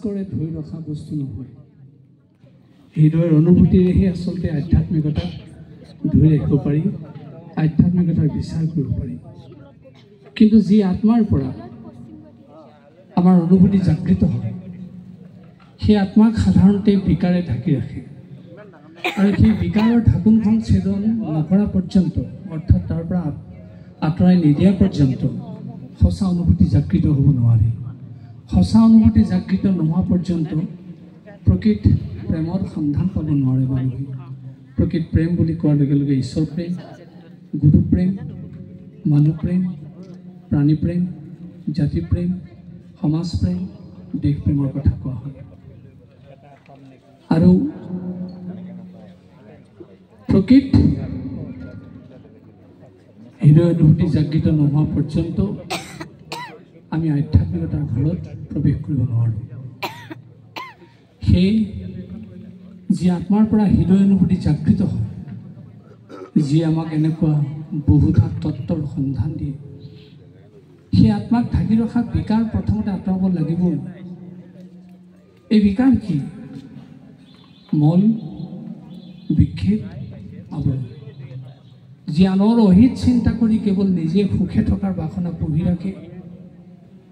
কৰে ধৰি ৰখা বস্তু নহয়। হৃদয়ৰ অনুভূতিৰেহে আচলতে আধ্যাত্মিকতা ধৰি ৰাখিব পাৰি, আধ্যাত্মিকতাৰ বিচাৰ কৰিব পাৰি। কিন্তু যি আত্মাৰ পৰা আমাৰ অনুভূতি জাগৃত হয়, সেই আত্মাক সাধাৰণতে বিকাৰে ঢাকি ৰাখে। আৰু সেই বিকাৰৰ ঢাকোনখন ছেদন নকৰা পৰ্যন্ত, অৰ্থাৎ তাৰ পৰা আঁতৰাই নিদিয়া পৰ্যন্ত সঁচা অনুভূতি জাগৃত হ'ব নোৱাৰে। সঁচা অনুভূতি জাগৃত নোহোৱা পৰ্যন্ত প্ৰকৃত প্ৰেমৰ সন্ধান পাব নোৱাৰে মানুহে। প্ৰকৃত প্ৰেম বুলি কোৱাৰ লগে লগে ঈশ্বৰ প্ৰেম, গুৰু প্ৰেম, মানুহ প্ৰেম, প্ৰাণী প্ৰেম, জাতি প্ৰেম, সমাজ প্ৰেম, দেশ প্ৰেমৰ কথা কোৱা হয়। আৰু প্ৰকৃত হৃদয় অনুভূতি জাগৃত নোহোৱা পৰ্যন্ত আমি আধ্যাত্মিকতাৰ ঘৰত প্ৰৱেশ কৰিব নোৱাৰোঁ। সেই যি আত্মাৰ পৰা হৃদয় অনুভূতি জাগৃত হয়, যি আমাক এনেকুৱা বহুধা তত্ত্বৰ সন্ধান দিয়ে, সেই আত্মাক ঢাকি ৰখা বিকাৰ প্ৰথমতে আঁতৰাব লাগিবই। এই বিকাৰ কি? মল, বিক্ষেপ, আৱৰণ। যি আনৰ অহিত চিন্তা কৰি কেৱল নিজে সুখে থকাৰ বাসনা পুহি ৰাখে,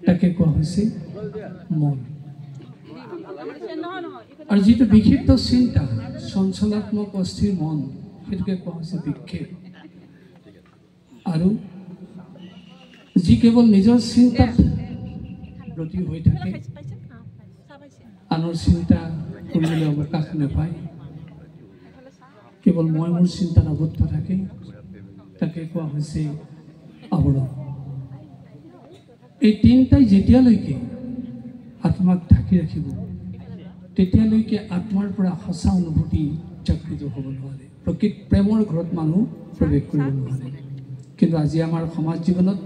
তাকে কোৱা হৈছে মন। আৰু যিটো বিক্ষিপ্ত চিন্তা, চঞ্চলাত্মক অস্থিৰ মন, সেইটোকে কোৱা হৈছে বিক্ষেপ। আৰু যি কেৱল নিজৰ চিন্তাত ব্ৰতী হৈ থাকে, আনৰ চিন্তা কৰিবলৈ অৱকাশ নাপায়, কেৱল মই মোৰ চিন্তাত আবদ্ধ থাকে, তাকে কোৱা হৈছে আৱৰণ। এই তিনিটাই যেতিয়ালৈকে আত্মাক ঢাকি ৰাখিব, তেতিয়ালৈকে আত্মাৰ পৰা সঁচা অনুভূতি জাগৃত হ'ব নোৱাৰে। প্ৰকৃত প্ৰেমৰ ঘৰত মানুহ প্ৰৱেশ কৰিব নোৱাৰে। কিন্তু আজি আমাৰ সমাজ জীৱনত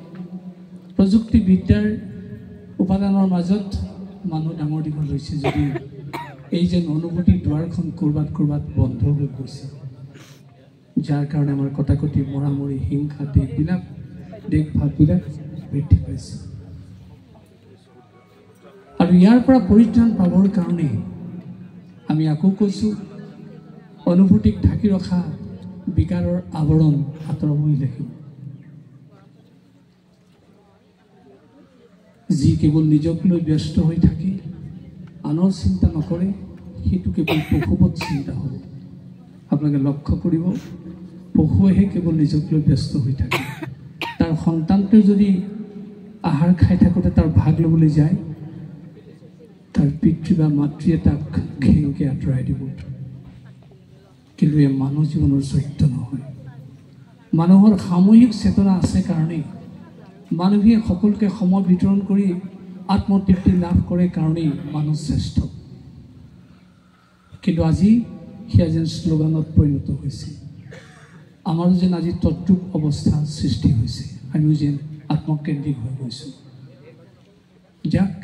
প্ৰযুক্তিবিদ্যাৰ উপাদানৰ মাজত মানুহ ডাঙৰ দীঘল হৈছে যদিও এই যেন অনুভূতিৰ দুৱাৰখন ক'ৰবাত ক'ৰবাত বন্ধ হৈ গৈছে, যাৰ কাৰণে আমাৰ কটাকটি, মৰামৰি, হিংসা, দেশ ভাৱবিলাক বৃদ্ধি পাইছে। আৰু ইয়াৰ পৰা পৰিত্ৰাণ পাবৰ কাৰণে আমি আকৌ কৈছোঁ, অনুভূতিক ঢাকি ৰখা বিকাৰৰ আৱৰণ আঁতৰাবই লাগিব। যি কেৱল নিজক লৈ ব্যস্ত হৈ থাকে, আনৰ চিন্তা নকৰে, সেইটো কেৱল পশুবৎ চিন্তা হ'ব। আপোনালোকে লক্ষ্য কৰিব, পশুৱেহে কেৱল নিজক লৈ ব্যস্ত হৈ থাকে। তাৰ সন্তানটোৱে যদি আহাৰ খাই থাকোঁতে তাৰ ভাগ ল'বলৈ যায়, তাৰ পিতৃ বা মাতৃয়ে তাক ঘেংকে আঁতৰাই দিব। কিন্তু এই মানৱ জীৱনৰ চৰিত্ৰ নহয়। মানুহৰ সামূহিক চেতনা আছে কাৰণেই, মানুহে সকলোকে সময় বিতৰণ কৰি আত্মতৃপ্তি লাভ কৰে কাৰণেই মানুহ শ্ৰেষ্ঠ। কিন্তু আজি সেয়া যেন শ্লোগানত পৰিণত হৈছে। আমাৰো যেন আজি তদ্ৰূপ অৱস্থা সৃষ্টি হৈছে। আমিও যেন আত্মকেন্দ্ৰিক হৈ গৈছোঁ, যাক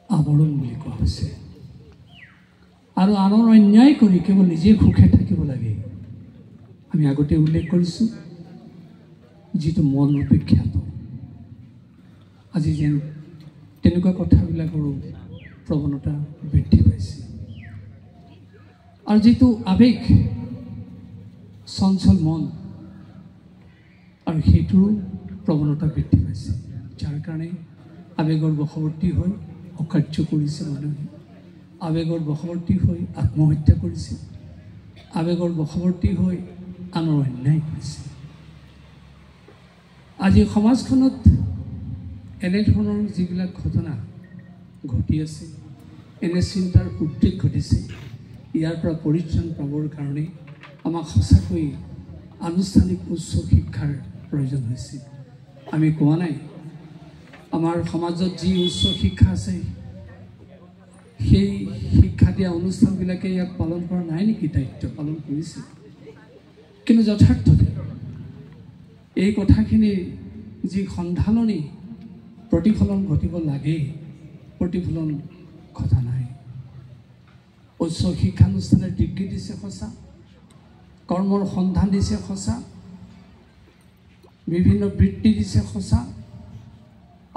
আৱৰণ বুলি কোৱা হৈছে। আৰু আনৰ অন্যায় কৰি কেৱল নিজে সুখে থাকিব লাগে। আমি আগতে উল্লেখ কৰিছোঁ, যিটো মন ৰূপে খ্যাত। আজি যেন তেনেকুৱা কথাবিলাকৰো প্ৰৱণতা বৃদ্ধি পাইছে। আৰু যিটো আৱেগ, চঞ্চল মন, আৰু সেইটোৰো প্ৰৱণতা বৃদ্ধি পাইছে, যাৰ কাৰণে আৱেগৰ বশৱৰ্তী হৈ অকাৰ্য কৰিছে মানুহে। আৱেগৰ বশৱৰ্তী হৈ আত্মহত্যা কৰিছে, আৱেগৰ বশৱৰ্তী হৈ আনৰ অন্যায় কৰিছে। আজি সমাজখনত এনেধৰণৰ যিবিলাক ঘটনা ঘটি আছে, এনে চিন্তাৰ উদ্ৰেক ঘটিছে, ইয়াৰ পৰা পৰিত্ৰাণ পাবৰ কাৰণে আমাক সঁচাকৈ আনুষ্ঠানিক উচ্চ শিক্ষাৰ প্ৰয়োজন হৈছে। আমি কোৱা নাই, আমাৰ সমাজত যি উচ্চ শিক্ষা আছে, সেই শিক্ষা দিয়া অনুষ্ঠানবিলাকে ইয়াক পালন কৰা নাই নেকি? দায়িত্ব পালন কৰিছে। কিন্তু যথাৰ্থতে এই কথাখিনিৰ যি সন্ধাননি, প্ৰতিফলন ঘটিব লাগে, প্ৰতিফলন ঘটা নাই। উচ্চ শিক্ষানুষ্ঠানে ডিগ্ৰী দিছে সঁচা, কৰ্মৰ সন্ধান দিছে সঁচা, বিভিন্ন বৃত্তি দিছে সঁচা,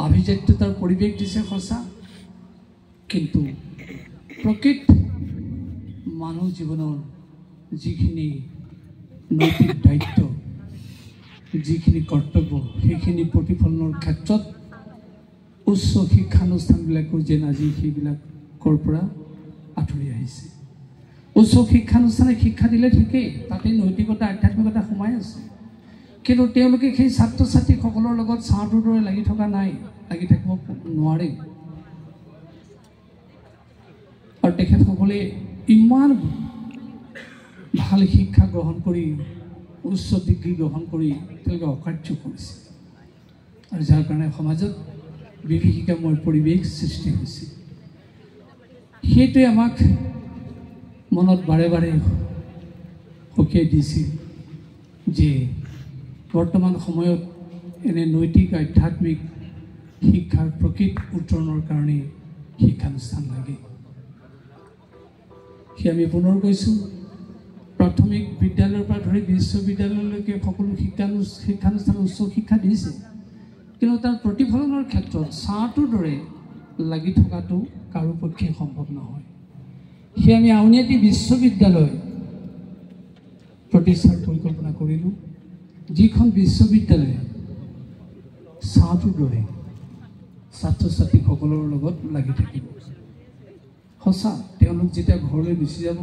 আভিজাত্যতাৰ পৰিৱেশ দিছে সঁচা, কিন্তু প্ৰকৃত মানুহ জীৱনৰ যিখিনি নৈতিক দায়িত্ব, যিখিনি কৰ্তব্য, সেইখিনি প্ৰতিফলনৰ ক্ষেত্ৰত উচ্চ শিক্ষানুষ্ঠানবিলাকো যেন আজি সেইবিলাকৰ পৰা আঁতৰি আহিছে। উচ্চ শিক্ষানুষ্ঠানে শিক্ষা দিলে ঠিকেই, তাতে নৈতিকতা আধ্যাত্মিকতা সোমাই আছে, কিন্তু তেওঁলোকে সেই ছাত্ৰ ছাত্ৰীসকলৰ লগত ছাঁটোৰ দৰে লাগি থকা নাই, লাগি থাকিব নোৱাৰে। আৰু তেখেতসকলে ইমান ভাল শিক্ষা গ্ৰহণ কৰি, উচ্চ ডিগ্ৰী গ্ৰহণ কৰি তেওঁলোকে অকাৰ্য কৰিছে, আৰু যাৰ কাৰণে সমাজত বিভীষিকাময় পৰিৱেশ সৃষ্টি হৈছে। সেইটোৱে আমাক মনত বাৰে বাৰে সকীয়াই দিছিল যে বৰ্তমান সময়ত এনে নৈতিক আধ্যাত্মিক শিক্ষাৰ প্ৰকৃত উত্তৰণৰ কাৰণে শিক্ষানুষ্ঠান লাগে। সেই আমি পুনৰ কৈছোঁ, প্ৰাথমিক বিদ্যালয়ৰ পৰা ধৰি বিশ্ববিদ্যালয়লৈকে সকলো শিক্ষানুষ্ঠান উচ্চ শিক্ষা দিছে, কিন্তু তাৰ প্ৰতিফলনৰ ক্ষেত্ৰত ছাঁটোৰ দৰে লাগি থকাটো কাৰো পক্ষে সম্ভৱ নহয়। সেই আমি আউনীআটী বিশ্ববিদ্যালয় প্ৰতিষ্ঠাৰ পৰিকল্পনা কৰিলোঁ, যিখন বিশ্ববিদ্যালয়ে ছাঁটোৰ দৰে ছাত্ৰ ছাত্ৰীসকলৰ লগত লাগি থাকিব। সঁচা, তেওঁলোক যেতিয়া ঘৰলৈ গুচি যাব,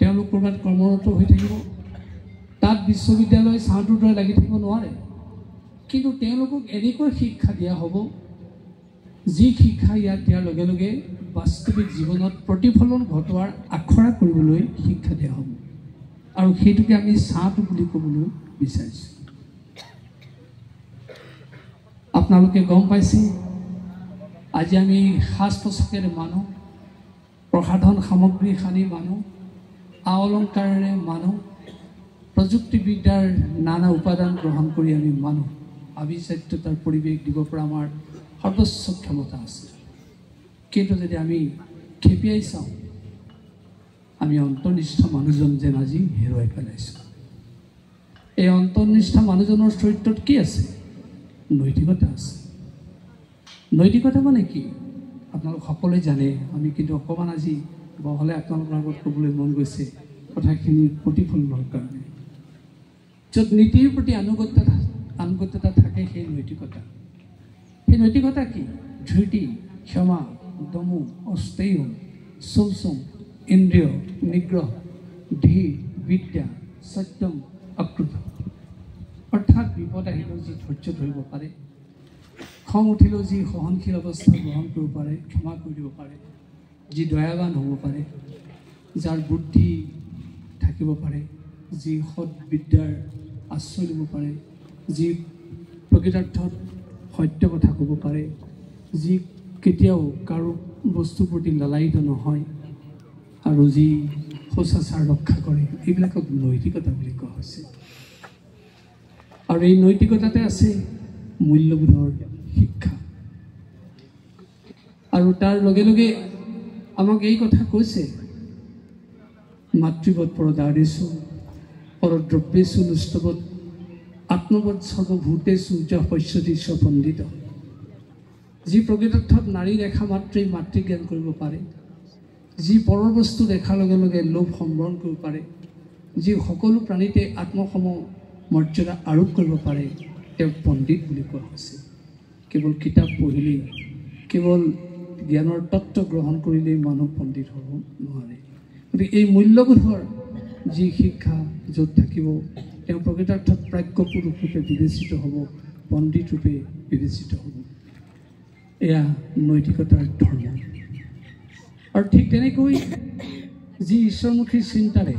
তেওঁলোক ক'ৰবাত কৰ্মৰত হৈ থাকিব, তাত বিশ্ববিদ্যালয় ছাঁটোৰ দৰে লাগি থাকিব নোৱাৰে, কিন্তু তেওঁলোকক এনেকুৱা শিক্ষা দিয়া হ'ব, যি শিক্ষা ইয়াত দিয়াৰ লগে লগে বাস্তৱিক জীৱনত প্ৰতিফলন ঘটোৱাৰ আখৰা কৰিবলৈ শিক্ষা দিয়া হ'ব, আৰু সেইটোকে আমি ছাঁটো বুলি ক'বলৈ বিচাৰিছোঁ। আপোনালোকে গম পাইছে, আজি আমি সাজ পোছাকেৰে মানুহ, প্ৰসাধন সামগ্ৰী সানি মানুহ, আ অলংকাৰেৰে মানুহ, প্ৰযুক্তিবিদ্যাৰ নানা উপাদান গ্ৰহণ কৰি আমি মানুহ, আভিজাত্যতাৰ পৰিৱেশ দিব পৰা আমাৰ সৰ্বোচ্চ ক্ষমতা আছে। কিন্তু যদি আমি খেপিয়াই চাওঁ, আমি অন্তৰ্নিষ্ঠ মানুহজন যেন আজি হেৰুৱাই পেলাইছোঁ। এই অন্তৰ্নিষ্ঠ মানুহজনৰ চৰিত্ৰত কি আছে? নৈতিকতা আছে। নৈতিকতা মানে কি আপোনালোক সকলোৱে জানে, আমি কিন্তু অকণমান আজি বহলে আপোনালোকৰ আগত ক'বলৈ মন গৈছে কথাখিনি প্ৰতিফলনৰ কাৰণে। য'ত নীতিৰ প্ৰতি আনুগত্যতা থাকে, সেই নৈতিকতা। সেই নৈতিকতা কি? ধৃতি, ক্ষমা, দমু, অস্তেয়, শৌচম, ইন্দ্ৰিয় নিগ্ৰহ, ধীৰ, বিদ্যা, সত্যম, অক্ৰোধ। অৰ্থাৎ বিপদ আহিলেও যি ধৈৰ্য ধৰিব পাৰে, খং উঠিলেও যি সহনশীল অৱস্থা গ্ৰহণ কৰিব পাৰে, ক্ষমা কৰি দিব পাৰে, যি দয়াৱান হ'ব পাৰে, যাৰ বুদ্ধি থাকিব পাৰে, যি সৎ বিদ্যাৰ আশ্ৰয় ল'ব পাৰে, যি প্ৰকৃতাৰ্থত সত্য কথা ক'ব পাৰে, যি কেতিয়াও কাৰো বস্তুৰ প্ৰতি লালায়িত নহয়, আৰু যি সৌচাচাৰ ৰক্ষা কৰে, এইবিলাকক নৈতিকতা বুলি কোৱা হৈছে। আৰু এই নৈতিকতাতে আছে মূল্যবোধৰ শিক্ষা। আৰু তাৰ লগে লগে আমাক এই কথা কৈছে, মাতৃবৎ পৰদাৰেষু পৰদ্ৰব্যেষু নুষ্টবৎ আত্মবৎ সৰ্বভূতেষু যঃ পশ্যতি স পণ্ডিত। যি প্ৰকৃতাৰ্থত নাৰী দেখা মাত্ৰেই মাতৃজ্ঞান কৰিব পাৰে, যি পৰৰ বস্তু দেখাৰ লগে লগে লোভ সম্বৰণ কৰিব পাৰে, যি সকলো প্ৰাণীতে আত্মসম মৰ্যাদা আৰোপ কৰিব পাৰে, তেওঁক পণ্ডিত বুলি কোৱা হৈছে। কেৱল কিতাপ পঢ়িলেই, কেৱল জ্ঞানৰ তত্ত্ব গ্ৰহণ কৰিলেই মানুহ পণ্ডিত হ'ব নোৱাৰে। গতিকে এই মূল্যবোধৰ যি শিক্ষা য'ত থাকিব, তেওঁ প্ৰকৃতাৰ্থত প্ৰাজ্ঞ পুৰুষৰূপে বিবেচিত হ'ব, পণ্ডিত ৰূপে বিবেচিত হ'ব। এয়া নৈতিকতাৰ ধৰ্ম। আৰু ঠিক তেনেকৈ যি ঈশ্বৰমুখী চিন্তাৰে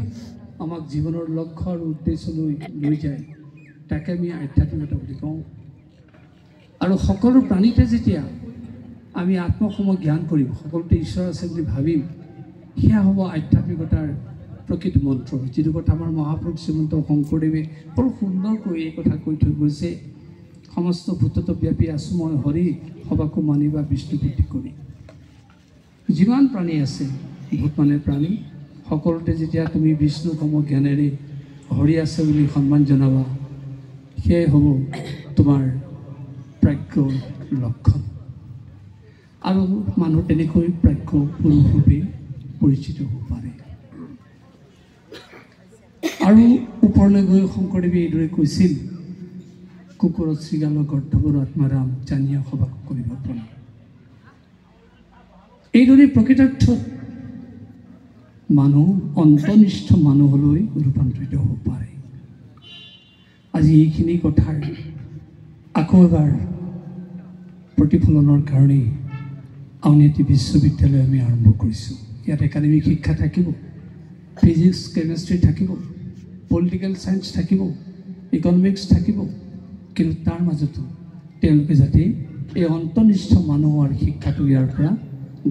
আমাক জীৱনৰ লক্ষ্য আৰু উদ্দেশ্যলৈ লৈ যায়, তাকে আমি আধ্যাত্মিকতা বুলি কওঁ। আৰু সকলো প্ৰাণীতে যেতিয়া আমি আত্মসম জ্ঞান কৰিম, সকলোতে ঈশ্বৰ আছে বুলি ভাবিম, সেয়া হ'ব আধ্যাত্মিকতাৰ প্ৰকৃত মন্ত্ৰ, যিটো কথা আমাৰ মহাপুৰুষ শ্ৰীমন্ত শংকৰদেৱে বৰ সুন্দৰকৈ এই কথা কৈ থৈ গৈছে, সমস্ত ভূতত ব্যাপী আছো মই হৰি, সবাকো মানিবা বিষ্ণু বুদ্ধি কৰি। যিমান প্ৰাণী আছে, ভূত মানে প্ৰাণী, সকলোতে যেতিয়া তুমি বিষ্ণু সম জ্ঞানেৰে হৰি আছে বুলি সন্মান জনাবা, সেয়াই হ'ব তোমাৰ প্ৰাজ্ঞ লক্ষণ আৰু মানুহ তেনেকৈ প্ৰাজ্ঞ পুৰুষৰূপে পৰিচিত হ'ব পাৰে। আৰু ওপৰলৈ গৈ শংকৰদেৱে এইদৰে কৈছিল, কুকুৰত শৃগালৰ গৰ্ধবৰ আত্মাৰাম জানিয়া সবাস কৰিব পৰা। এইদৰে প্ৰকৃতাৰ্থত মানুহ অন্তনিষ্ঠ মানুহলৈ ৰূপান্তৰিত হ'ব পাৰে। আজি এইখিনি কথাৰ আকৌ এবাৰ প্ৰতিফলনৰ কাৰণে আউনীআটী বিশ্ববিদ্যালয় আমি আৰম্ভ কৰিছোঁ। ইয়াত একাডেমিক শিক্ষা থাকিব, ফিজিক্স কেমেষ্ট্ৰি থাকিব, পলিটিকেল ছায়েন্স থাকিব, ইকনমিক্স থাকিব, কিন্তু তাৰ মাজতো তেওঁলোকে যাতে এই অন্তনিষ্ঠ মানুহৰ শিক্ষাটো ইয়াৰ পৰা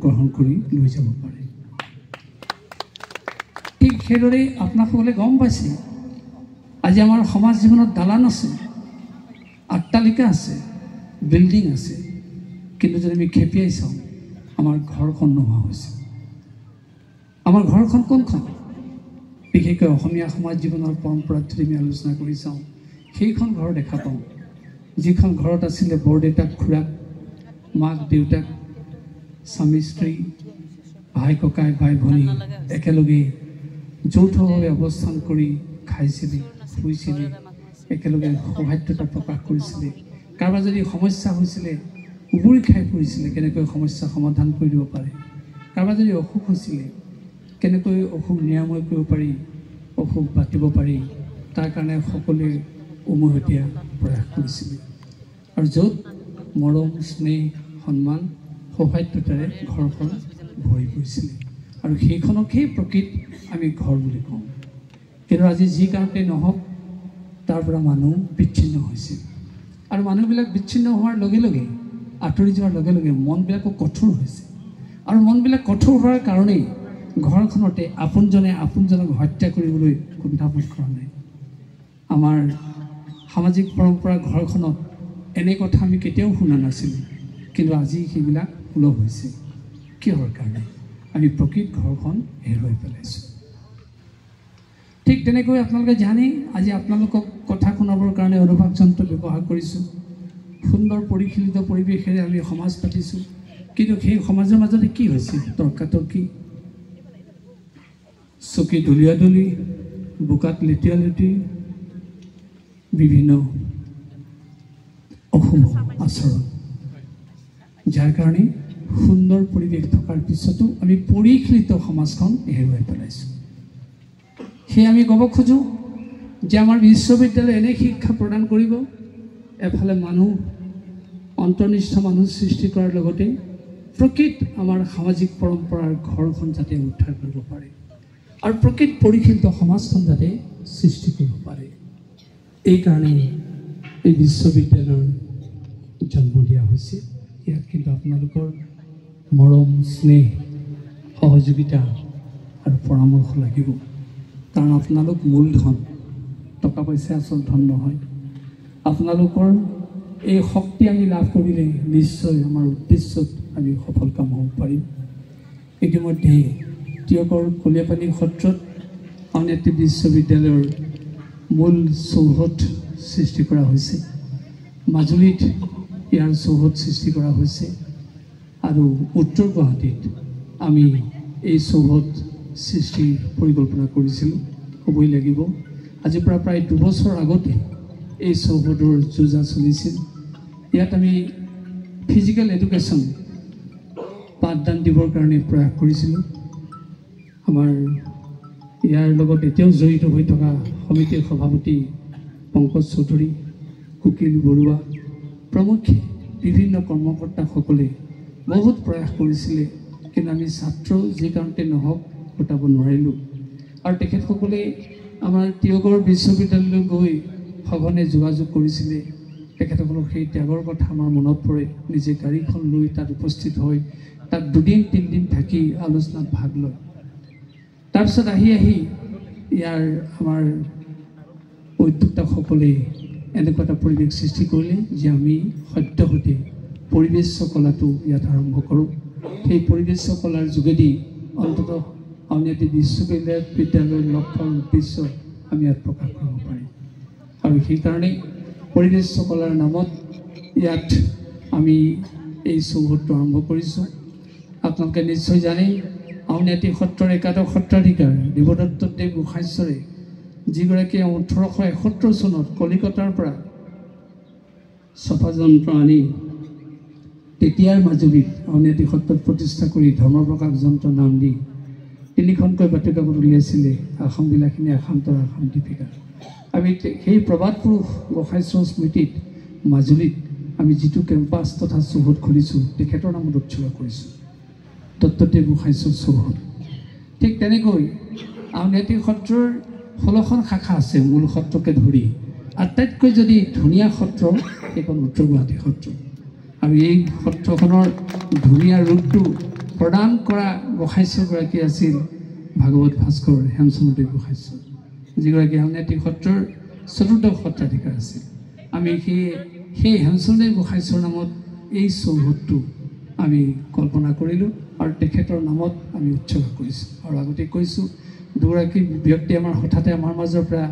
গ্ৰহণ কৰি লৈ যাব পাৰে। ঠিক সেইদৰে আপোনাসকলে গম পাইছে, আজি আমাৰ সমাজ জীৱনত দালান আছে, অট্টালিকা আছে, বিল্ডিং আছে, কিন্তু যদি আমি খেপিয়াই চাওঁ আমাৰ ঘৰখন নোহোৱা হৈছে। আমাৰ ঘৰখন কোনখন? বিশেষকৈ অসমীয়া সমাজ জীৱনৰ পৰম্পৰাত যদি আমি আলোচনা কৰি চাওঁ, সেইখন ঘৰ দেখা পাওঁ যিখন ঘৰত আছিলে বৰদেউতাক, খুৰাক, মাক, দেউতাক, স্বামী, স্ত্ৰী, ভাই, ককাই, ভাই, ভনী একেলগে যৌথভাৱে অৱস্থান কৰি খাইছিলে, শুইছিলে, একেলগে সৌহাৰ্দ্যতা প্ৰকাশ কৰিছিলে। কাৰোবাৰ যদি সমস্যা হৈছিলে উবুৰি খাই পৰিছিলে, কেনেকৈ সমস্যা সমাধান কৰি দিব পাৰে। কাৰোবাৰ যদি অসুখ হৈছিলে কেনেকৈ অসুখ নিৰাময় কৰিব পাৰি, অসুখ বাতিব পাৰি, তাৰ কাৰণে সকলোৱে উমৈহতীয়া প্ৰয়াস কৰিছিলে। আৰু য'ত মৰম, স্নেহ, সন্মান, সৌহাৰ্দ্যতাৰে ঘৰখন ভৰি পৰিছিলে, আৰু সেইখনকেই প্ৰকৃত আমি ঘৰ বুলি কওঁ। কিন্তু আজি যি কাৰণতে নহওক তাৰ পৰা মানুহ বিচ্ছিন্ন হৈছে, আৰু মানুহবিলাক বিচ্ছিন্ন হোৱাৰ লগে লগে, আঁতৰি যোৱাৰ লগে লগে মনবিলাকো কঠোৰ হৈছে। আৰু মনবিলাক কঠোৰ হোৱাৰ কাৰণেই ঘৰখনতে আপোনজনে আপোনজনক হত্যা কৰিবলৈ কুণ্ঠাবোধ কৰা নাই। আমাৰ সামাজিক পৰম্পৰা ঘৰখনত এনে কথা আমি কেতিয়াও শুনা নাছিলোঁ, কিন্তু আজি সেইবিলাক সুলভ হৈছে। কিহৰ কাৰণে? আমি প্ৰকৃত ঘৰখন হেৰুৱাই পেলাইছোঁ। ঠিক তেনেকৈ আপোনালোকে জানে, আজি আপোনালোকক কথা শুনাবৰ কাৰণে অনুবাদ যন্ত্ৰ ব্যৱহাৰ কৰিছোঁ। সুন্দৰ পৰিশীলিত পৰিৱেশেৰে আমি সমাজ পাতিছোঁ, কিন্তু সেই সমাজৰ মাজতে কি হৈছে? তৰ্কাতৰ্কি, চকী দলিয়াদলি, বোকাত লেটিয়া লেটি, বিভিন্ন অশুভ আচৰণ, যাৰ কাৰণে সুন্দৰ পৰিৱেশ থকাৰ পিছতো আমি পৰিশীলিত সমাজখন হেৰুৱাই পেলাইছোঁ। সেয়ে আমি ক'ব খোজোঁ যে আমাৰ বিশ্ববিদ্যালয়ে এনে শিক্ষা প্ৰদান কৰিব, এফালে মানুহ অন্তৰ্নিষ্ঠ মানুহ সৃষ্টি কৰাৰ লগতে প্ৰকৃত আমাৰ সামাজিক পৰম্পৰাৰ ঘৰখন যাতে উদ্ধাৰ কৰিব পাৰে, আৰু প্ৰকৃত পৰিশীলিত সমাজখন যাতে সৃষ্টি কৰিব পাৰে। এইকাৰণে এই বিশ্ববিদ্যালয়ৰ জন্ম দিয়া হৈছে। ইয়াত কিন্তু আপোনালোকৰ মৰম, স্নেহ, সহযোগিতা আৰু পৰামৰ্শ লাগিব, কাৰণ আপোনালোক মূলধন, টকা পইচা আচল ধন নহয়। আপোনালোকৰ এই শক্তি আমি লাভ কৰিলে নিশ্চয় আমাৰ উদ্দেশ্যত আমি সফল কাম হ'ব পাৰিম। ইতিমধ্যে টিয়কৰ কলীয়াপানী সত্ৰত আউনীআটী বিশ্ববিদ্যালয়ৰ মূল চৌহদ সৃষ্টি কৰা হৈছে, মাজুলীত ইয়াৰ চৌহদ সৃষ্টি কৰা হৈছে, আৰু উত্তৰ গুৱাহাটীত আমি এই চৌহদ সৃষ্টিৰ পৰিকল্পনা কৰিছিলোঁ। ক'বই লাগিব, আজিৰ পৰা প্ৰায় 2 বছৰ আগতে এই চৌহদৰ যোজা চলিছিল। ইয়াত আমি ফিজিকেল এডুকেশ্যন পাঠদান দিবৰ কাৰণে প্ৰয়াস কৰিছিলোঁ। আমাৰ ইয়াৰ লগত এতিয়াও জড়িত হৈ থকা সমিতিৰ সভাপতি পংকজ চৌধুৰী, কুকিল বৰুৱা প্ৰমুখ্যে বিভিন্ন কৰ্মকৰ্তাসকলে বহুত প্ৰয়াস কৰিছিলে, কিন্তু আমি ছাত্ৰ যি কাৰণতে নহওক গোটাব নোৱাৰিলোঁ। আৰু তেখেতসকলে আমাৰ টিয়কৰ বিশ্ববিদ্যালয়লৈ গৈ সঘনে যোগাযোগ কৰিছিলে। তেখেতসকলৰ সেই ত্যাগৰ কথা আমাৰ মনত পৰে। নিজে গাড়ীখন লৈ তাত উপস্থিত হৈ তাত 2 দিন 3 দিন থাকি আলোচনাত ভাগ লয়। তাৰপিছত আহি ইয়াৰ আমাৰ উদ্যোক্তাসকলে এনেকুৱা এটা পৰিৱেশ সৃষ্টি কৰিলে যে আমি সদ্যহতে পৰিৱেশ কলাটো ইয়াত আৰম্ভ কৰোঁ। সেই পৰিৱেশ কলাৰ যোগেদি অন্ততঃ আউনীআটী বিশ্ববিদ্যালয়ৰ লক্ষ্য উদ্দেশ্য আমি ইয়াত প্ৰকাশ কৰিব পাৰিম। আৰু সেইকাৰণে পৰিৱেশ কলাৰ নামত ইয়াত আমি এই চৌহদটো আৰম্ভ কৰিছোঁ। আপোনালোকে নিশ্চয় জানেই আউনীআটী সত্ৰৰ একাদশ সত্ৰাধিকাৰ দেৱদত্তদেৱ গোসাঁইশ্বৰে যিগৰাকীয়ে 1871 চনত কলিকতাৰ পৰা চফা যন্ত্ৰ আনি তেতিয়াৰ মাজুলীত আউনীআটী সত্ৰত প্ৰতিষ্ঠা কৰি ধৰ্মপ্ৰকাশ যন্ত্ৰ নাম দি 3খনকৈ বাতৰিকাকত উলিয়াইছিলে, আসাম বিলাসিনী, আসামতৰ, আসাম দীপিকা। আমি সেই প্ৰবাদ পুৰুষ গোসাঁইশ্বৰৰ স্মৃতিত মাজুলীত আমি যিটো কেম্পাছ তথা চৌহদ খুলিছোঁ তেখেতৰ নামত উৎসৰ্গ কৰিছোঁ, দত্তদেৱ গোসাঁইশ্বৰ চৌহদ। ঠিক তেনেকৈ আউনীআটী সত্ৰৰ 16খন শাখা আছে মূল সত্ৰকে ধৰি। আটাইতকৈ যদি ধুনীয়া সত্ৰ সেইখন উত্তৰ গুৱাহাটী সত্ৰ। আৰু এই সত্ৰখনৰ ধুনীয়া ৰূপটো প্ৰদান কৰা গোসাঁইশ্বৰগৰাকী আছিল ভাগৱত ভাস্কৰ হেমচন্দ্ৰদেৱ গোসাঁইশ্বৰ, যিগৰাকী আউনীআটী সত্ৰৰ 4ৰ্থ সত্ৰাধিকাৰ আছিল। আমি সেই হেমচন্দ্ৰদেৱ গোসাঁইশ্বৰ নামত এই চৌহদটো আমি কল্পনা কৰিলোঁ আৰু তেখেতৰ নামত আমি উৎসৰ্গ কৰিছোঁ। আৰু আগতে কৈছোঁ দুগৰাকী ব্যক্তি আমাৰ হঠাতে আমাৰ মাজৰ পৰা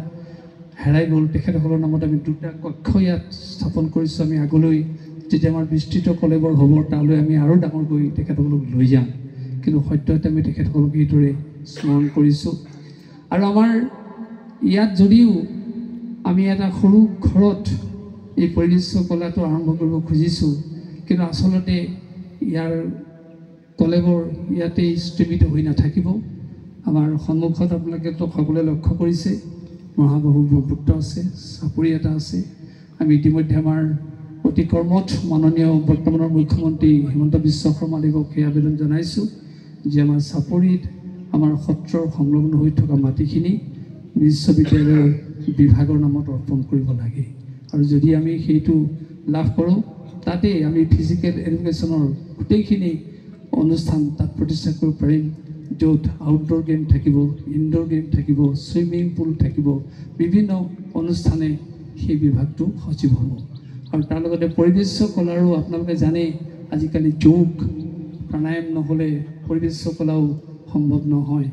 হেৰাই গ'ল। তেখেতসকলৰ নামত আমি 2টা কক্ষ ইয়াত স্থাপন কৰিছোঁ। আমি আগলৈ যেতিয়া আমাৰ বিস্তৃত কলেবৰ হ'ব তালৈ আমি আৰু ডাঙৰকৈ তেখেতসকলক লৈ যাম, কিন্তু সত্যতে আমি তেখেতসকলক এইদৰে স্মৰণ কৰিছোঁ। আৰু আমাৰ ইয়াত যদিও আমি এটা সৰু ঘৰত এই পৰিদৃশ্য কলাটো আৰম্ভ কৰিব খুজিছোঁ, কিন্তু আচলতে ইয়াৰ কলেবৰ ইয়াতেই স্থগিত হৈ নাথাকিব। আমাৰ সন্মুখত আপোনালোকেতো সকলোৱে লক্ষ্য কৰিছে মহাবাহু ব্ৰহ্মপুত্ৰ আছে, চাপৰি এটা আছে। আমি ইতিমধ্যে আমাৰ অতি কৰ্মঠ মাননীয় বৰ্তমানৰ মুখ্যমন্ত্ৰী হিমন্ত বিশ্ব শৰ্মাদেৱক সেই আবেদন জনাইছোঁ যে আমাৰ চাপৰিত আমাৰ সত্ৰৰ সংলগ্ন হৈ থকা মাটিখিনি বিশ্ববিদ্যালয়ৰ বিভাগৰ নামত অৰ্পণ কৰিব লাগে। আৰু যদি আমি সেইটো লাভ কৰোঁ তাতেই আমি ফিজিকেল এডুকেশ্যনৰ গোটেইখিনি অনুষ্ঠান তাত প্ৰতিষ্ঠা কৰিব পাৰিম, য'ত আউটডোৰ গেম থাকিব, ইনডোৰ গেম থাকিব, ছুইমিং পুল থাকিব, বিভিন্ন অনুষ্ঠানে সেই বিভাগটো সজীৱ হ'ব। আৰু তাৰ লগতে পৰিবেশ কলাৰো আপোনালোকে জানে আজিকালি যোগ প্ৰাণায়াম নহ'লে পৰিবেশ কলাও সম্ভৱ নহয়।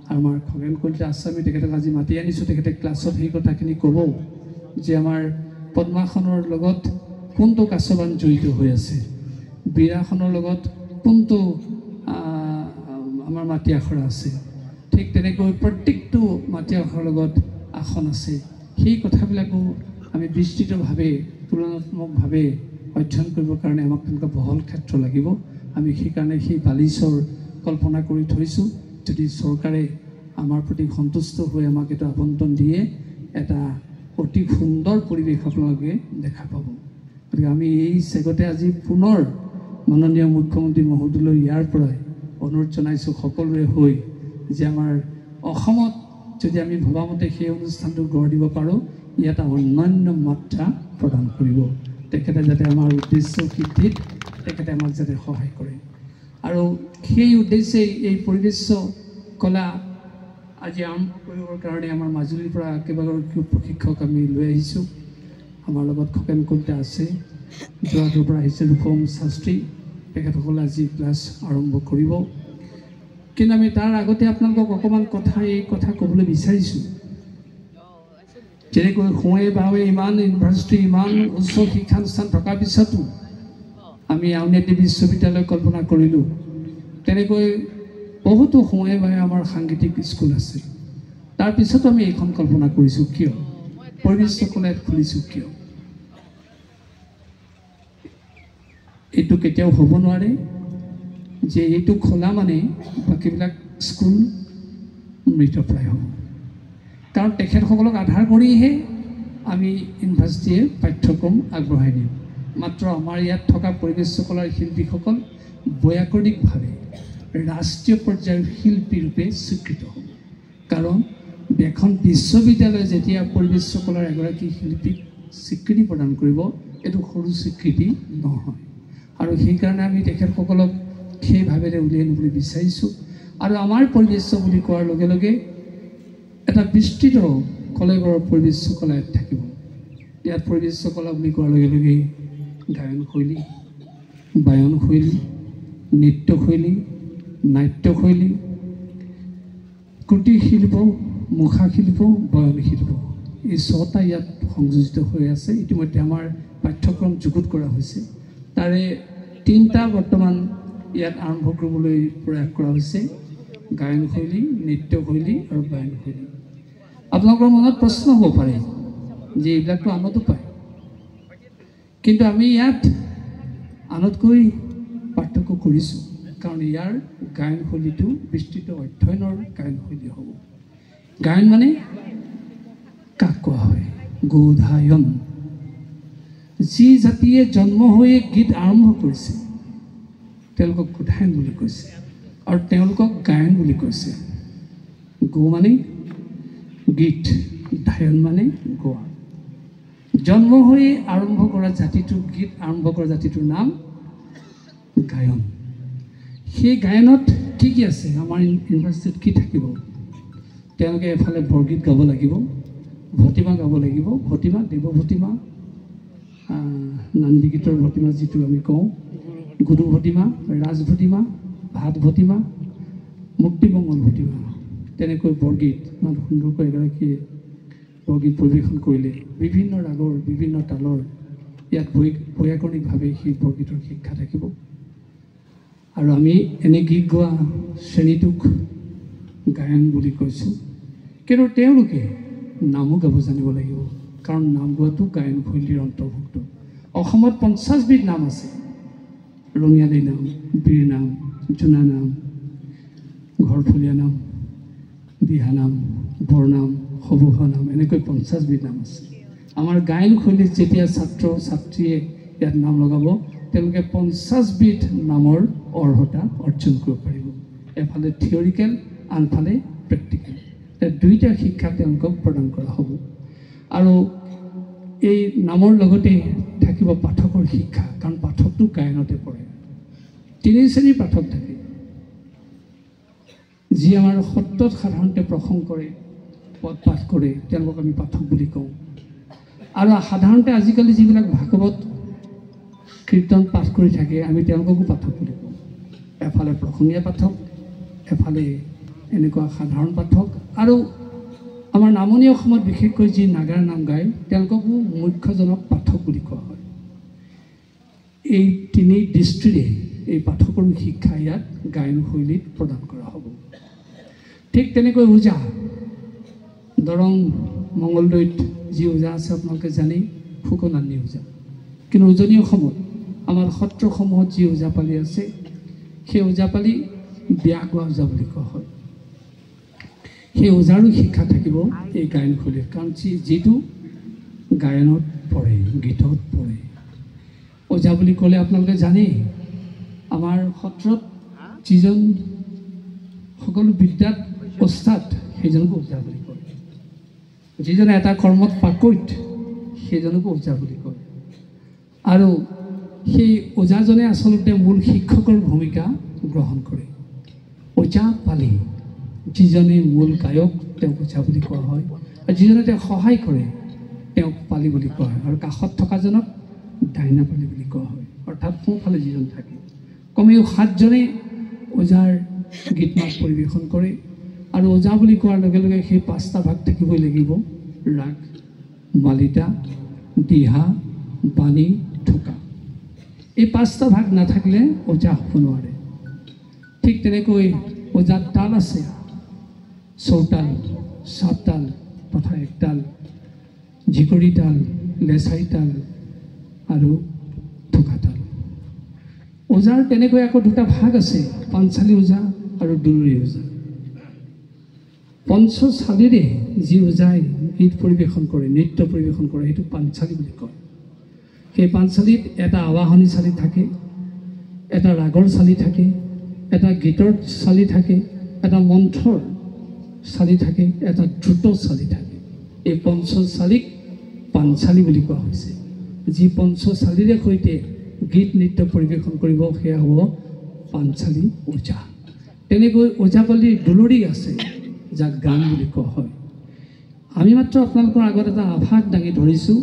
আৰু আমাৰ খগেন কলিতা আছে, আমি তেখেতক আজি মাতি আনিছোঁ, তেখেতে ক্লাছত সেই কথাখিনি ক'ব যে আমাৰ পদ্মাসনৰ লগত কোনটো কাছবান জড়িত হৈ আছে, বীৰাসনৰ লগত কোনটো আমাৰ মাটি আখৰা আছে, ঠিক তেনেকৈ প্ৰত্যেকটো মাটি আখৰাৰ লগত আসন আছে। সেই কথাবিলাকো আমি বিস্তৃতভাৱে তুলনাত্মকভাৱে অধ্যয়ন কৰিবৰ কাৰণে আমাক তেনেকুৱা বহল ক্ষেত্ৰ লাগিব। আমি সেইকাৰণে সেই বালিচৰ কল্পনা কৰি থৈছোঁ। যদি চৰকাৰে আমাৰ প্ৰতি সন্তুষ্ট হৈ আমাক এটা আবণ্টন দিয়ে, এটা অতি সুন্দৰ পৰিৱেশ আপোনালোকে দেখা পাব। গতিকে আমি এই চেগতে আজি পুনৰ মাননীয় মুখ্যমন্ত্ৰী মহোদয়লৈ ইয়াৰ পৰাই অনুৰোধ জনাইছোঁ সকলোৰে হৈ যে আমাৰ অসমত যদি আমি ভবামতে সেই অনুষ্ঠানটো গঢ় দিব পাৰোঁ, ই এটা অন্যান্য মাত্ৰা প্ৰদান কৰিব। তেখেতে যাতে আমাৰ উদ্দেশ্য সিদ্ধিত তেখেতে আমাক যাতে সহায় কৰে। আৰু সেই উদ্দেশ্যেই এই পৰিবেশ কলা আজি আৰম্ভ কৰিবৰ কাৰণে আমাৰ মাজুলীৰ পৰা কেইবাগৰাকীও প্ৰশিক্ষক আমি লৈ আহিছোঁ। আমাৰ লগত খগেন কলিতা আছে, যোৰহাটৰ পৰা আহিছে ৰূপম শাস্ত্ৰী, তেখেতসকলে আজি ক্লাছ আৰম্ভ কৰিব। কিন্তু আমি তাৰ আগতে আপোনালোকক অকণমান এই কথা ক'বলৈ বিচাৰিছোঁ। যেনেকৈ সোঁৱে বাৱে ইমান ইউনিভাৰ্চিটি, ইমান উচ্চ শিক্ষানুষ্ঠান থকাৰ পিছতো আমি আউনীআটী বিশ্ববিদ্যালয় কল্পনা কৰিলোঁ, তেনেকৈ বহুতো সোঁৱে বাৱে আমাৰ সাংগীতিক স্কুল আছে। তাৰপিছতো আমি এইখন কল্পনা কৰিছোঁ কিয়, পৰিবেশ কলাত খুলিছোঁ কিয়। এইটো কেতিয়াও হ'ব নোৱাৰে যে এইটো খোলা মানে বাকীবিলাক স্কুল মৃতপ্ৰায় হ'ব। কাৰণ তেখেতসকলক আধাৰ কৰিহে আমি ইউনিভাৰ্চিটিয়ে পাঠ্যক্ৰম আগবঢ়াই দিম। মাত্ৰ আমাৰ ইয়াত থকা পৰিবেশ কলাৰ শিল্পীসকল বৈয়াকৰণিকভাৱে ৰাষ্ট্ৰীয় পৰ্যায়ৰ শিল্পী ৰূপে স্বীকৃত হ'ব। কাৰণ এখন বিশ্ববিদ্যালয়ে যেতিয়া পৰিবেশ কলাৰ এগৰাকী শিল্পীক স্বীকৃতি প্ৰদান কৰিব, এইটো সৰু স্বীকৃতি নহয়। আৰু সেইকাৰণে আমি তেখেতসকলক সেই ভাৱেৰে উলিয়াই নিবলৈ বিচাৰিছোঁ। আৰু আমাৰ পৰিবেশ বুলি কোৱাৰ লগে লগে এটা বিস্তৃত কলেবৰৰ পৰিবেশ কলা ইয়াত থাকিব। ইয়াত পৰিবেশ কলা বুলি কোৱাৰ লগে লগে গায়ন শৈলী, বায়ন শৈলী, নৃত্যশৈলী, নাট্যশৈলী, কুটীৰ শিল্প, মুখা শিল্প, বয়ন শিল্প, এই 6টা ইয়াত সংযোজিত হৈ আছে। ইতিমধ্যে আমাৰ পাঠ্যক্ৰম যুগুত কৰা হৈছে। তাৰে 3টা বৰ্তমান ইয়াত আৰম্ভ কৰিবলৈ প্ৰয়াস কৰা হৈছে, গায়ন শৈলী, নৃত্য শৈলী আৰু গায়ন শৈলী। আপোনালোকৰ মনত প্ৰশ্ন হ'ব পাৰে যে এইবিলাকতো আনতো পায়, কিন্তু আমি ইয়াত আনতকৈ পাৰ্থক্য কৰিছোঁ, কাৰণ ইয়াৰ গায়ন শৈলীটো বিস্তৃত অধ্যয়নৰ গায়ন শৈলী হ'ব। গায়ন মানে কাক কোৱা হয়? গোধায়ন। যি জাতিয়ে জন্ম হৈয়ে গীত আৰম্ভ কৰিছে তেওঁলোকক গোধায়ন বুলি কৈছে, আৰু তেওঁলোকক গায়ন বুলি কৈছে। গো মানে গীত, ধায়ন মানে গোৱা। জন্ম হৈয়ে আৰম্ভ কৰা জাতিটোৰ গীত আৰম্ভ কৰা জাতিটোৰ নাম গায়ন। সেই গায়নত কি কি আছে? আমাৰ ইউনিভাৰ্চিটিত কি থাকিব? তেওঁলোকে এফালে বৰগীত গাব লাগিব, ভতিমা গাব লাগিব, ভতিমা, দেৱভতিমা, নান্দী গীতৰ ভতিমা যিটো আমি কওঁ, গুৰু ভতিমা, ৰাজভতিমা, ভাত ভতিমা, মুক্তিমংগল ভতিমা, তেনেকৈ বৰগীত ইমান সুন্দৰকৈ এগৰাকীয়ে বৰগীত পৰিৱেশন কৰিলে। বিভিন্ন ৰাগৰ, বিভিন্ন তালৰ ইয়াত বৈয়াকৰণিকভাৱে সেই বৰগীতৰ শিক্ষা থাকিব। আৰু আমি এনে গীত গোৱা শ্ৰেণীটোক গায়ন বুলি কৈছোঁ, কিন্তু তেওঁলোকে নামো গাব জানিব লাগিব, কাৰণ নাম গোৱাটো গায়ন শৈলীৰ অন্তৰ্ভুক্ত। অসমত 50 বিধ নাম আছে। ৰঙিয়ালী নাম, বীৰ নাম, জোনা নাম, ঘৰফলীয়া নাম, দিহানাম, বৰনাম, সবুহা নাম, এনেকৈ 50 বিধ নাম আছে। আমাৰ গায়ন শৈলীত যেতিয়া ছাত্ৰ ছাত্ৰীয়ে ইয়াত নাম লগাব, তেওঁলোকে 50 বিধ নামৰ অৰ্হতা অৰ্জন কৰিব পাৰিব। এফালে থিয়ৰিকেল, আনফালে প্ৰেক্টিকেল, দুইটা শিক্ষা তেওঁলোকক প্ৰদান কৰা হ'ব। আৰু এই নামৰ লগতে থাকিব পাঠকৰ শিক্ষা, কাৰণ পাঠকটো গায়নতে পৰে। 3 শ্ৰেণীৰ পাঠক থাকে, যি আমাৰ সত্ৰত সাধাৰণতে প্ৰসংগ কৰে, পদ পাঠ কৰে, তেওঁলোকক আমি পাঠক বুলি কওঁ। আৰু সাধাৰণতে আজিকালি যিবিলাক ভাগৱত কীৰ্তন পাঠ কৰি থাকে, আমি তেওঁলোককো পাঠক বুলি কওঁ। এফালে প্ৰসংগীয়া পাঠক, এফালে এনেকুৱা সাধাৰণ পাঠক। আৰু আমাৰ নামনি অসমত বিশেষকৈ যি নাগাৰ নাম গায়, তেওঁলোককো মুখ্যজনক পাঠক বুলি কোৱা হয়। এই 3 দৃষ্টিৰে এই পাঠকৰ শিক্ষা ইয়াত গায়ন শৈলীত প্ৰদান কৰা হ'ব। ঠিক তেনেকৈ ওজা, দৰং মঙলদৈত যি ওজা আছে আপোনালোকে জানেই, ফুকনানী ওজা। কিন্তু উজনি অসমত আমাৰ সত্ৰসমূহত যি ওজাপালি আছে, সেই ওজাপালি বিয়া গোৱা ওজা বুলি কোৱা হয়। সেই ওজাৰো শিক্ষা থাকিব এই গায়ন শৈলীত, কাৰণ যিটো গায়নত পৰে, গীতত পৰে। ওজা বুলি ক'লে আপোনালোকে জানেই, আমাৰ সত্ৰত যিজন সকলো বিদ্যাত ওস্তাদ, সেইজনকো ওজা বুলি কয়। যিজনে এটা কৰ্মত পাকৈত, সেইজনকো ওজা বুলি কয়। আৰু সেই ওজাজনে আচলতে মূল শিক্ষকৰ ভূমিকা গ্ৰহণ কৰে। ওজা পালি, যিজনে মূল গায়ক, তেওঁক ওজা বুলি কোৱা হয়। আৰু যিজনে তেওঁক সহায় কৰে, তেওঁক পালি বুলি কোৱা হয়। আৰু কাষত থকাজনক ডাইনা পালি বুলি কোৱা হয়, অৰ্থাৎ সোঁফালে যিজন থাকে। কমেও 7জনে ওজাৰ গীত মাত পৰিৱেশন কৰে। আৰু ওজা বুলি কোৱাৰ লগে লগে সেই 5টা ভাগ থাকিবই লাগিব: ৰাগ, মালিতা, দিহা, বাণী, ঠোকা। এই 5টা ভাগ নাথাকিলে ওজা হ'ব নোৱাৰে। ঠিক তেনেকৈ ওজাত তাল আছে: চৌতাল, সাততাল তথা একতাল, ঝিকৰি তাল, লেছাই তাল আৰু ঠোকাতাল। ওজাৰ তেনেকৈ আকৌ 2টা ভাগ আছে: পাঞ্চালী ওজা আৰু দুলৰী ওজা। পঞ্চশালীৰে যি ওজাই গীত পৰিৱেশন কৰে, নৃত্য পৰিৱেশন কৰে, সেইটো পাঞ্চালী বুলি কয়। সেই পাঞ্চালীত এটা আৱাহনী চালি থাকে, এটা ৰাগৰ চালি থাকে, এটা গীতৰ চালি থাকে, এটা মন্থৰ চালি থাকে, এটা দ্ৰুত চালি থাকে। এই পঞ্চশালীক পাঞ্চালী বুলি কোৱা হৈছে। যি পঞ্চশালীৰে সৈতে গীত নৃত্য পৰিৱেশন কৰিব, সেয়া হ'ব পাঞ্চালী ওজা। তেনেকৈ ওজাপালিৰ দুলৰী আছে, যাক গান বুলি কোৱা হয়। আমি মাত্ৰ আপোনালোকৰ আগত এটা আভাস দাঙি ধৰিছোঁ।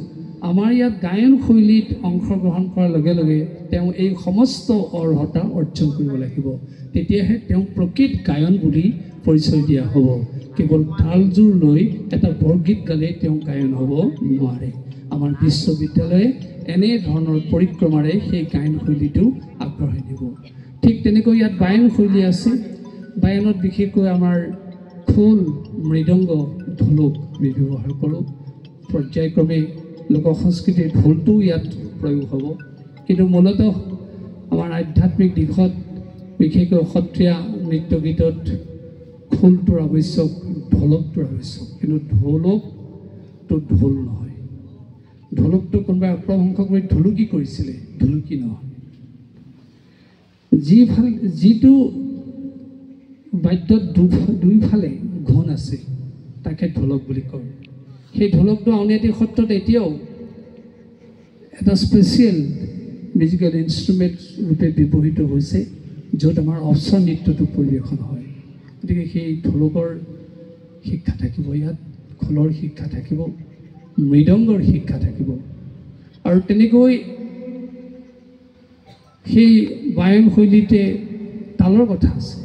আমাৰ ইয়াত গায়ন শৈলীত অংশগ্ৰহণ কৰাৰ লগে লগে তেওঁ এই সমস্ত অৰ্হতা অৰ্জন কৰিব লাগিব, তেতিয়াহে তেওঁ প্ৰকৃত গায়ন বুলি পৰিচয় দিয়া হ'ব। কেৱল তালযোৰ লৈ এটা বৰগীত গালে তেওঁ গায়ন হ'ব নোৱাৰে। আমাৰ বিশ্ববিদ্যালয়ে এনে ধৰণৰ পৰিক্ৰমাৰে সেই গায়ন শৈলীটো আগবঢ়াই নিব। ঠিক তেনেকৈ ইয়াত বায়ন শৈলী আছে। বায়নত বিশেষকৈ আমাৰ খোল, মৃদংগ, ঢোলক আমি ব্যৱহাৰ কৰোঁ। পৰ্যায়ক্ৰমে লোক সংস্কৃতিৰ ঢোলটো ইয়াত প্ৰয়োগ হ'ব। কিন্তু মূলতঃ আমাৰ আধ্যাত্মিক দিশত বিশেষকৈ সত্ৰীয়া নৃত্য গীতত খোলটোৰ আৱশ্যক, ঢোলকটোৰ আৱশ্যক। কিন্তু ঢোলকটো ঢোল নহয়। ঢোলকটো কোনোবাই অপ্ৰশংস কৰি ঢোলুকি কৰিছিলে, ঢোলুকি নহয়। যিটো বাদ্যত দুইফালে ঘোণ আছে তাকে ঢোলক বুলি কয়। সেই ঢোলকটো আউনীআটী সত্ৰত এতিয়াও এটা স্পেচিয়েল মিউজিকেল ইনষ্ট্ৰুমেণ্ট ৰূপে ব্যৱহৃত হৈছে, য'ত আমাৰ অৱসৰ নৃত্যটো পৰিৱেশন হয়। গতিকে সেই ঢোলকৰ শিক্ষা থাকিব, ইয়াত খোলৰ শিক্ষা থাকিব, মৃদংগৰ শিক্ষা থাকিব। আৰু তেনেকৈ সেই বায়ন শৈলীতে তালৰ কথা আছে।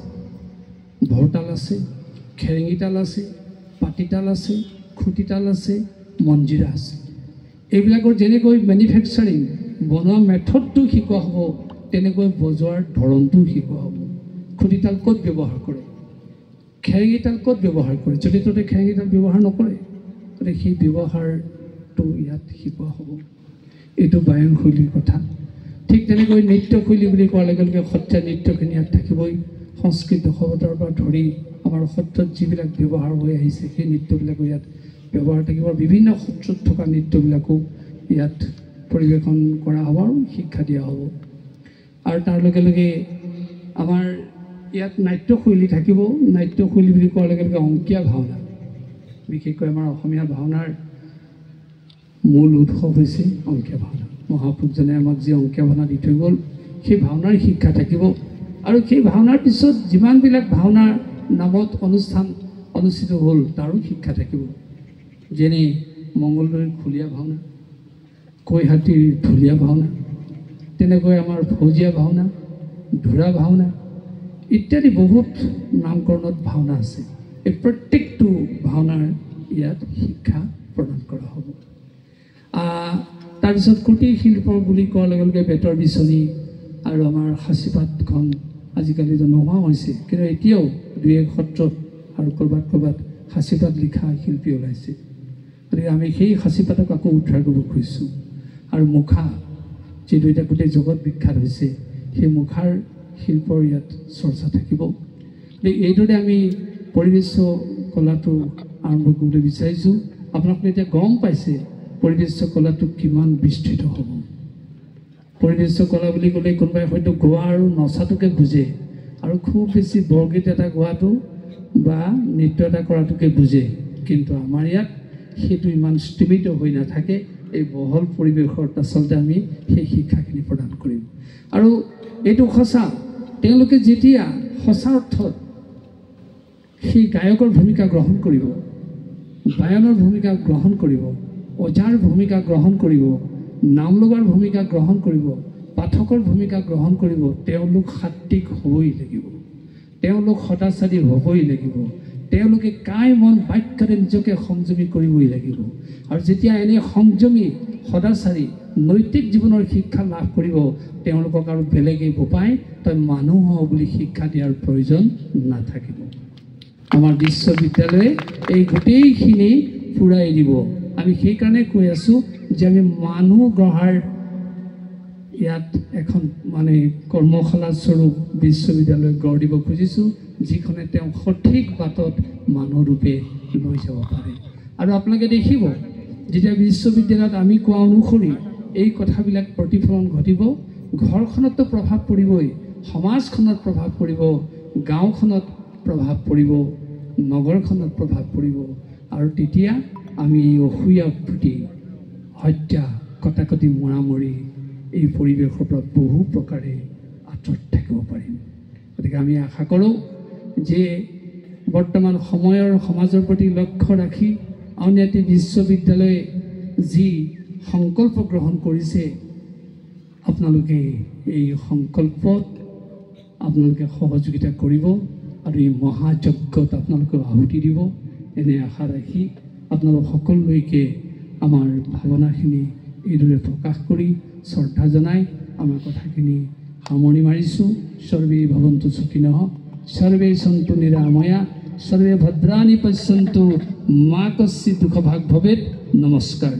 ভৰতাল আছে, খেৰেঙি তাল আছে, পাতিতাল আছে, খুটিতাল আছে, মঞ্জিৰা আছে। এইবিলাকৰ যেনেকৈ মেনুফেকচাৰিং বনোৱা মেথডটো শিকোৱা হ'ব, তেনেকৈ বজোৱাৰ ধৰণটোও শিকোৱা হ'ব। খুটিতাল ক'ত ব্যৱহাৰ কৰে, খেৰেঙি তাল ক'ত ব্যৱহাৰ কৰে, য'তে ত'তে খেৰেঙি তাল ব্যৱহাৰ নকৰে। গতিকে সেই ব্যৱহাৰটো ইয়াত শিকোৱা হ'ব। এইটো বায়ন শৈলীৰ কথা। ঠিক তেনেকৈ নৃত্যশৈলী বুলি কোৱাৰ লগে লগে সত্ৰীয়া নৃত্যখিনি ইয়াত থাকিবই। সংস্কৃত দশৱতাৰ পৰা ধৰি আমাৰ সত্ৰত যিবিলাক ব্যৱহাৰ হৈ আহিছে সেই নৃত্যবিলাকো ইয়াত ব্যৱহাৰ থাকিব। বিভিন্ন সত্ৰত থকা নৃত্যবিলাকো ইয়াত পৰিৱেশন কৰা হ'ব আৰু শিক্ষা দিয়া হ'ব। আৰু তাৰ লগে লগে আমাৰ ইয়াত নাট্যশৈলী থাকিব। নাট্যশৈলী বুলি কোৱাৰ লগে লগে অংকীয়া ভাওনা, বিশেষকৈ আমাৰ অসমীয়া ভাওনাৰ মূল উৎসৱ হৈছে অংকীয়া ভাওনা। মহাপুৰুষজনে আমাক যি অংকীয়া ভাওনা দি থৈ গ'ল, সেই ভাওনাৰ শিক্ষা থাকিব। আৰু সেই ভাওনাৰ পিছত যিমানবিলাক ভাওনাৰ নামত অনুষ্ঠান অনুষ্ঠিত হ'ল তাৰো শিক্ষা থাকিব। যেনে মংগলদৈৰ খুলীয়া ভাওনা, কৈহাটীৰ ঢুলীয়া ভাওনা, তেনেকৈ আমাৰ ভোজীয়া ভাওনা, ধুৰা ভাওনা ইত্যাদি বহুত নামকৰণত ভাওনা আছে। এই প্ৰত্যেকটো ভাওনাৰ ইয়াত শিক্ষা প্ৰদান কৰা হ'ব। তাৰপিছত কুটীৰ শিল্প বুলি কোৱাৰ লগে লগে বেতৰ বিচনী আৰু আমাৰ সাঁচিপাতখন আজিকালিতো নোহোৱা হৈছে, কিন্তু এতিয়াও দুই এক সত্ৰত আৰু ক'ৰবাত সাঁচিপাত লিখা শিল্পী ওলাইছে। গতিকে আমি সেই সাঁচিপাতক আকৌ উদ্ধাৰ কৰিব খুজিছোঁ। আৰু মুখা, যিটো এতিয়া গোটেই জগত বিখ্যাত হৈছে, সেই মুখাৰ শিল্পৰ ইয়াত চৰ্চা থাকিব। গতিকে এইদৰে আমি পৰিৱেশ কলাটো আৰম্ভ কৰিবলৈ বিচাৰিছোঁ। আপোনালোকে এতিয়া গম পাইছে পৰিৱেশ কলাটো কিমান বিস্তৃত হ'ব। পৰিৱেশ কলা বুলি ক'লে কোনোবাই হয়তো গোৱা আৰু নচাটোকে বুজে, আৰু খুব বেছি বৰগীত এটা গোৱাটো বা নৃত্য এটা কৰাটোকে বুজে। কিন্তু আমাৰ ইয়াত সেইটো ইমান স্থিমিত হৈ নাথাকে। এই বহল পৰিৱেশত আচলতে আমি সেই শিক্ষাখিনি প্ৰদান কৰিম। আৰু এইটো সঁচা, তেওঁলোকে যেতিয়া সঁচা অৰ্থত সেই গায়কৰ ভূমিকা গ্ৰহণ কৰিব, বায়নৰ ভূমিকা গ্ৰহণ কৰিব, অজাৰ ভূমিকা গ্ৰহণ কৰিব, নাম লগাৰ ভূমিকা গ্ৰহণ কৰিব, পাঠকৰ ভূমিকা গ্ৰহণ কৰিব, তেওঁলোক সাত্বিক হ'বই লাগিব, তেওঁলোক সদাচাৰী হ'বই লাগিব, তেওঁলোকে কায় মন বাক্যৰে নিজকে সংযমী কৰিবই লাগিব। আৰু যেতিয়া এনে সংযমী সদাচাৰী নৈতিক জীৱনৰ শিক্ষা লাভ কৰিব, তেওঁলোকক আৰু বেলেগে বোপাই তই মানুহ হ বুলি শিক্ষা দিয়াৰ প্ৰয়োজন নাথাকিব। আমাৰ বিশ্ববিদ্যালয়ে এই গোটেইখিনি পূৰাই দিব। আমি সেইকাৰণে কৈ আছোঁ যে আমি মানুহ গঢ়াৰ ইয়াত এখন কৰ্মশালা স্বৰূপ বিশ্ববিদ্যালয় গঢ় দিব খুজিছোঁ, যিখনে তেওঁ সঠিক বাটত মানুহৰূপে লৈ যাব পাৰে। আৰু আপোনালোকে দেখিব যেতিয়া বিশ্ববিদ্যালয়ত আমি কোৱা অনুসৰি এই কথাবিলাক প্ৰতিফলন ঘটিব, ঘৰখনতো প্ৰভাৱ পৰিবই, সমাজখনত প্ৰভাৱ পৰিব, গাঁওখনত প্ৰভাৱ পৰিব, নগৰখনত প্ৰভাৱ পৰিব। আৰু তেতিয়া আমি এই অসূয়া প্ৰতি হত্যা, কটাকটি, মৰামৰি এই পৰিৱেশৰ পৰা বহু প্ৰকাৰে আঁতৰত থাকিব পাৰিম। গতিকে আমি আশা কৰোঁ যে বৰ্তমান সময়ৰ সমাজৰ প্ৰতি লক্ষ্য ৰাখি আউনীআটী বিশ্ববিদ্যালয়ে যি সংকল্প গ্ৰহণ কৰিছে, আপোনালোকে এই সংকল্পত আপোনালোকে সহযোগিতা কৰিব আৰু এই মহাযজ্ঞত আপোনালোকে আহুতি দিব, এনে আশা ৰাখি আপোনালোক সকলোলৈকে আমাৰ ভাৱনাখিনি এইদৰে প্ৰকাশ কৰি শ্ৰদ্ধা জনাই আমাৰ কথাখিনি সামৰণি মাৰিছোঁ। সৰ্বে ভৱন্তু সুখিনঃ, সৰ্বে সন্তু নিৰাময়া, সৰ্বে ভদ্ৰাণি পশ্যন্তু, মা কশ্চিৎ দুঃখভাগ ভৱেৎ। নমস্কাৰ।